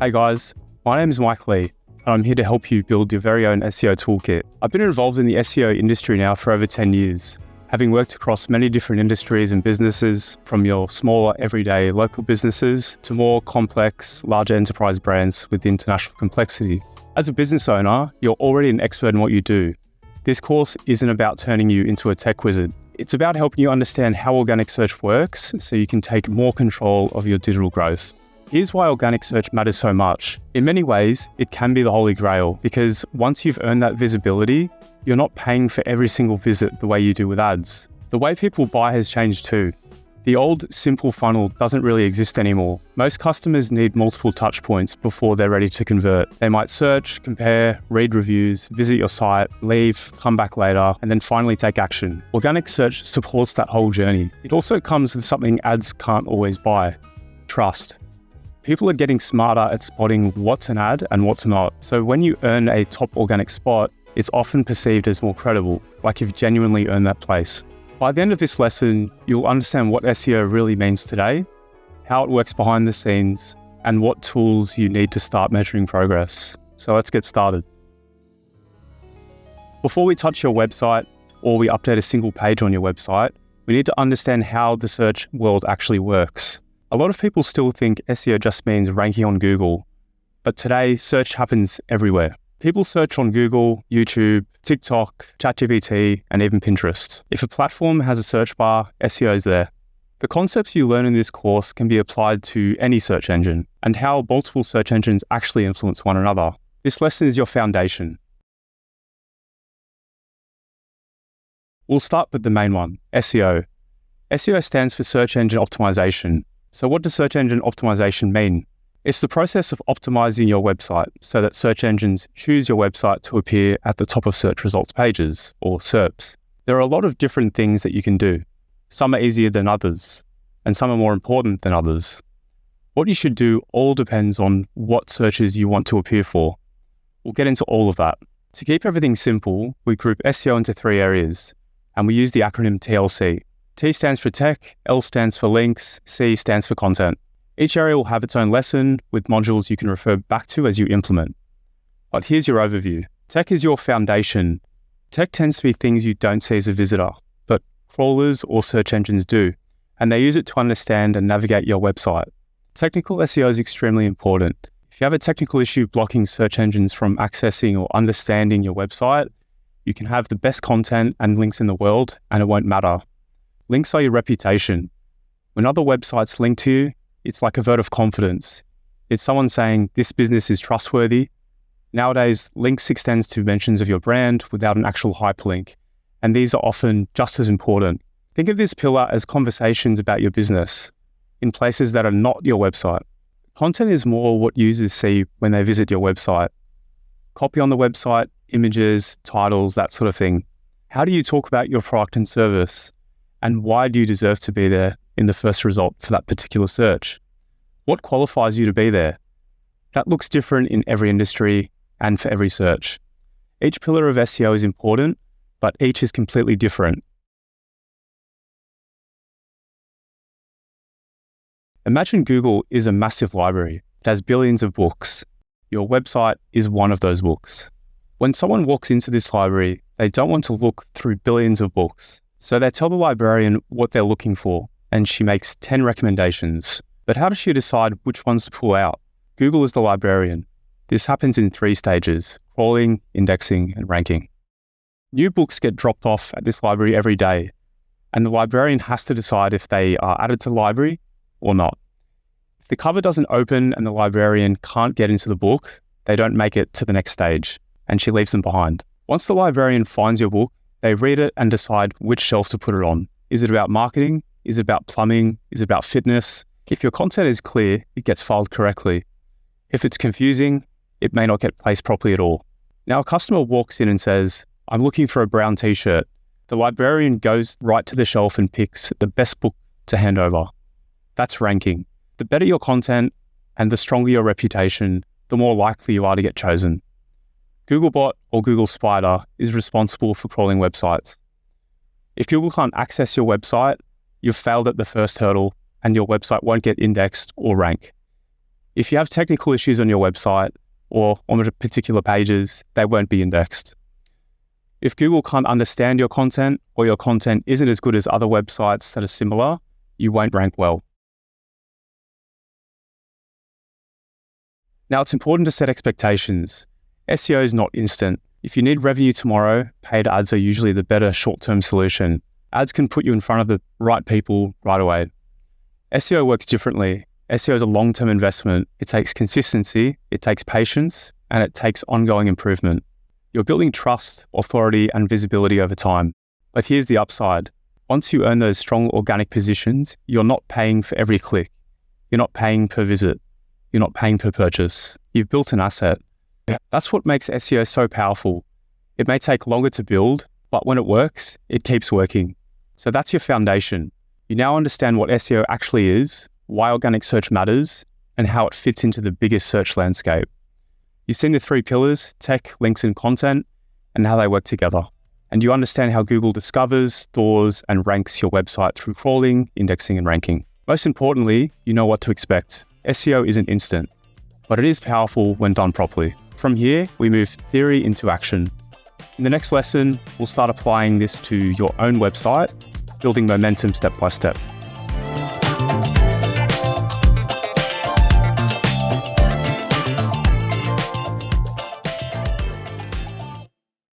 Hey guys, my name is Mike Lee, and I'm here to help you build your very own SEO toolkit. I've been involved in the SEO industry now for over 10 years, having worked across many different industries and businesses, from your smaller, everyday local businesses to more complex, larger enterprise brands with international complexity. As a business owner, you're already an expert in what you do. This course isn't about turning you into a tech wizard. It's about helping you understand how organic search works so you can take more control of your digital growth. Here's why organic search matters so much. In many ways, it can be the holy grail, because once you've earned that visibility, you're not paying for every single visit the way you do with ads. The way people buy has changed too. The old simple funnel doesn't really exist anymore. Most customers need multiple touch points before they're ready to convert. They might search, compare, read reviews, visit your site, leave, come back later, and then finally take action. Organic search supports that whole journey. It also comes with something ads can't always buy: trust. People are getting smarter at spotting what's an ad and what's not. So when you earn a top organic spot, it's often perceived as more credible, like you've genuinely earned that place. By the end of this lesson, you'll understand what SEO really means today, how it works behind the scenes, and what tools you need to start measuring progress. So let's get started. Before we touch your website or we update a single page on your website, we need to understand how the search world actually works. A lot of people still think SEO just means ranking on Google, but today search happens everywhere. People search on Google, YouTube, TikTok, ChatGPT, and even Pinterest. If a platform has a search bar, SEO is there. The concepts you learn in this course can be applied to any search engine, and how multiple search engines actually influence one another. This lesson is your foundation. We'll start with the main one, SEO. SEO stands for search engine optimization. So what does search engine optimization mean? It's the process of optimizing your website so that search engines choose your website to appear at the top of search results pages, or SERPs. There are a lot of different things that you can do. Some are easier than others, and some are more important than others. What you should do all depends on what searches you want to appear for. We'll get into all of that. To keep everything simple, we group SEO into 3 areas, and we use the acronym TLC. T stands for tech, L stands for links, C stands for content. Each area will have its own lesson with modules you can refer back to as you implement. But here's your overview. Tech is your foundation. Tech tends to be things you don't see as a visitor, but crawlers or search engines do, and they use it to understand and navigate your website. Technical SEO is extremely important. If you have a technical issue blocking search engines from accessing or understanding your website, you can have the best content and links in the world, and it won't matter. Links are your reputation. When other websites link to you, it's like a vote of confidence. It's someone saying, this business is trustworthy. Nowadays, links extends to mentions of your brand without an actual hyperlink, and these are often just as important. Think of this pillar as conversations about your business in places that are not your website. Content is more what users see when they visit your website. Copy on the website, images, titles, that sort of thing. How do you talk about your product and service? And why do you deserve to be there in the first result for that particular search? What qualifies you to be there? That looks different in every industry and for every search. Each pillar of SEO is important, but each is completely different. Imagine Google is a massive library. It has billions of books. Your website is one of those books. When someone walks into this library, they don't want to look through billions of books. So they tell the librarian what they're looking for, and she makes 10 recommendations. But how does she decide which ones to pull out? Google is the librarian. This happens in 3 stages: crawling, indexing, and ranking. New books get dropped off at this library every day, and the librarian has to decide if they are added to the library or not. If the cover doesn't open and the librarian can't get into the book, they don't make it to the next stage, and she leaves them behind. Once the librarian finds your book, they read it and decide which shelf to put it on. Is it about marketing? Is it about plumbing? Is it about fitness? If your content is clear, it gets filed correctly. If it's confusing, it may not get placed properly at all. Now a customer walks in and says, I'm looking for a brown t-shirt. The librarian goes right to the shelf and picks the best book to hand over. That's ranking. The better your content and the stronger your reputation, the more likely you are to get chosen. Googlebot or Google Spider is responsible for crawling websites. If Google can't access your website, you've failed at the first hurdle and your website won't get indexed or rank. If you have technical issues on your website or on particular pages, they won't be indexed. If Google can't understand your content or your content isn't as good as other websites that are similar, you won't rank well. Now, it's important to set expectations. SEO is not instant. If you need revenue tomorrow, paid ads are usually the better short-term solution. Ads can put you in front of the right people right away. SEO works differently. SEO is a long-term investment. It takes consistency, it takes patience, and it takes ongoing improvement. You're building trust, authority, and visibility over time. But here's the upside. Once you earn those strong organic positions, you're not paying for every click. You're not paying per visit. You're not paying per purchase. You've built an asset. That's what makes SEO so powerful. It may take longer to build, but when it works, it keeps working. So that's your foundation. You now understand what SEO actually is, why organic search matters, and how it fits into the biggest search landscape. You've seen the 3 pillars, tech, links, and content, and how they work together. And you understand how Google discovers, stores, and ranks your website through crawling, indexing, and ranking. Most importantly, you know what to expect. SEO isn't instant, but it is powerful when done properly. From here, we move theory into action. In the next lesson, we'll start applying this to your own website, building momentum step by step.